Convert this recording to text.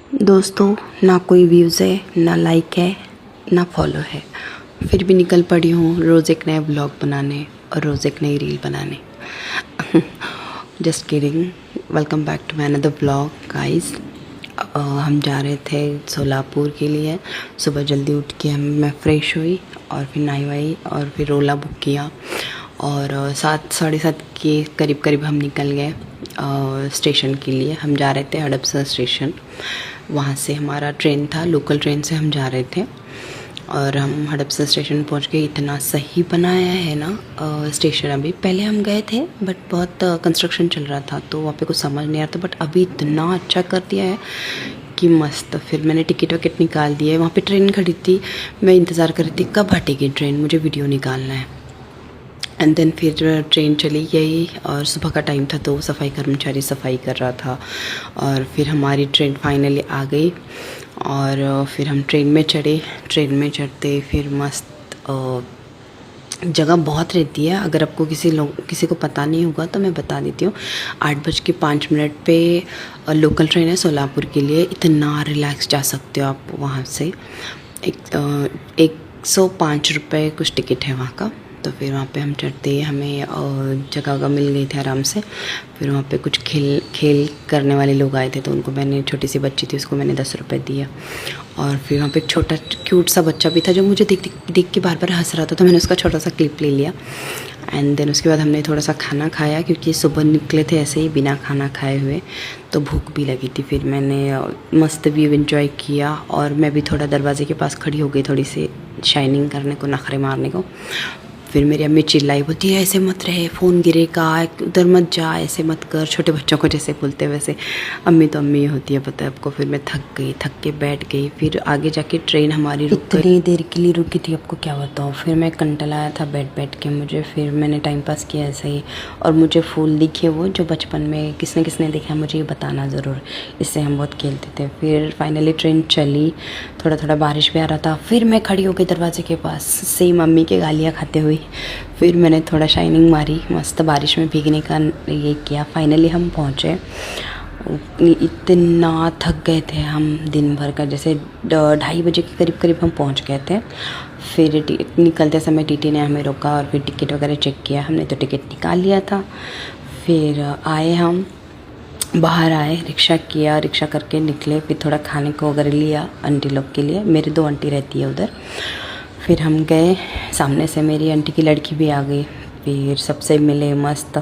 दोस्तों, ना कोई व्यूज़ है, ना लाइक है, ना फॉलो है, फिर भी निकल पड़ी हूँ रोज़ एक नया ब्लॉग बनाने और रोज़ एक नई रील बनाने। Just kidding. Welcome back to my another blog guys. हम जा रहे थे सोलापुर के लिए। सुबह जल्दी उठ के मैं फ़्रेश हुई और फिर नहाई वाई और फिर ओला बुक किया और 7-7:30 के करीब हम निकल गए स्टेशन के लिए। हम जा रहे थे हड़पसर स्टेशन। वहाँ से हमारा ट्रेन था, लोकल ट्रेन से हम जा रहे थे और हम हड़पसर स्टेशन पहुँच गए। इतना सही बनाया है ना स्टेशन। अभी पहले हम गए थे बट बहुत कंस्ट्रक्शन चल रहा था तो वहाँ पे कुछ समझ नहीं आ रहा था, बट अभी इतना अच्छा कर दिया है कि मस्त। फिर मैंने टिकट विकेट निकाल दिया है। वहाँ पे ट्रेन खड़ी थी, मैं इंतज़ार कर रही थी कब हटेगी ट्रेन, मुझे वीडियो निकालना है। एंड देन फिर ट्रेन चली गई और सुबह का टाइम था तो सफाई कर्मचारी सफाई कर रहा था और फिर हमारी ट्रेन फाइनली आ गई और फिर हम ट्रेन में चढ़े। ट्रेन में चढ़ते फिर मस्त जगह बहुत रहती है। अगर आपको किसी को पता नहीं होगा तो मैं बता देती हूँ। 8:05 पे लोकल ट्रेन है सोलापुर के लिए। इतना रिलैक्स जा सकते हो आप वहाँ से। 105 रुपये कुछ टिकट है वहाँ का। तो फिर वहाँ पे हम चढ़ते ही हमें जगह मिल गई थी आराम से। फिर वहाँ पे कुछ खेल करने वाले लोग आए थे तो उनको मैंने, छोटी सी बच्ची थी उसको मैंने 10 रुपये दिया। और फिर वहाँ पे एक छोटा क्यूट सा बच्चा भी था जो मुझे देख के बार हंस रहा था तो मैंने उसका छोटा सा क्लिप ले लिया। एंड देन उसके बाद हमने थोड़ा सा खाना खाया क्योंकि सुबह निकले थे ऐसे ही बिना खाना खाए हुए, तो भूख भी लगी थी। फिर मैंने मस्त व्यू एंजॉय किया और मैं भी थोड़ा दरवाजे के पास खड़ी हो गई, थोड़ी सी शाइनिंग करने को, नखरे मारने को। फिर मेरी अम्मी चिल्लाई, बोलती है ऐसे मत रहे, फ़ोन गिरेगा, उधर मत जा, ऐसे मत कर। छोटे बच्चों को जैसे बोलते हैं वैसे। अम्मी तो अम्मी होती है, पता है आपको। फिर मैं थक के बैठ गई। फिर आगे जाके ट्रेन हमारी इतनी देर के लिए रुकी थी, आपको क्या बताऊँ। फिर मैं कंटल आया था बैठ के मुझे। फिर मैंने टाइम पास किया ऐसे ही। और मुझे फूल दिखे वो जो बचपन में किसने देखा मुझे ये बताना ज़रूर, इससे हम बहुत खेलते थे। फिर फाइनली ट्रेन चली, थोड़ा बारिश भी आ रहा था। फिर मैं खड़ी हो गई दरवाजे के पास, सेम मम्मी के गालियाँ खाते हुए। फिर मैंने थोड़ा शाइनिंग मारी, मस्त बारिश में भीगने का ये किया। फाइनली हम पहुँचे। इतना थक गए थे हम दिन भर का, जैसे 2:30 बजे के करीब हम पहुँच गए थे। फिर निकलते समय टीटी ने हमें रोका और फिर टिकट वगैरह चेक किया। हमने तो टिकट निकाल लिया था। फिर हम बाहर आए, रिक्शा किया, रिक्शा करके निकले। फिर थोड़ा खाने को वगैरह लिया आंटी लोग के लिए, मेरी 2 आंटी रहती है उधर। फिर हम गए, सामने से मेरी आंटी की लड़की भी आ गई। फिर सबसे मिले, मस्त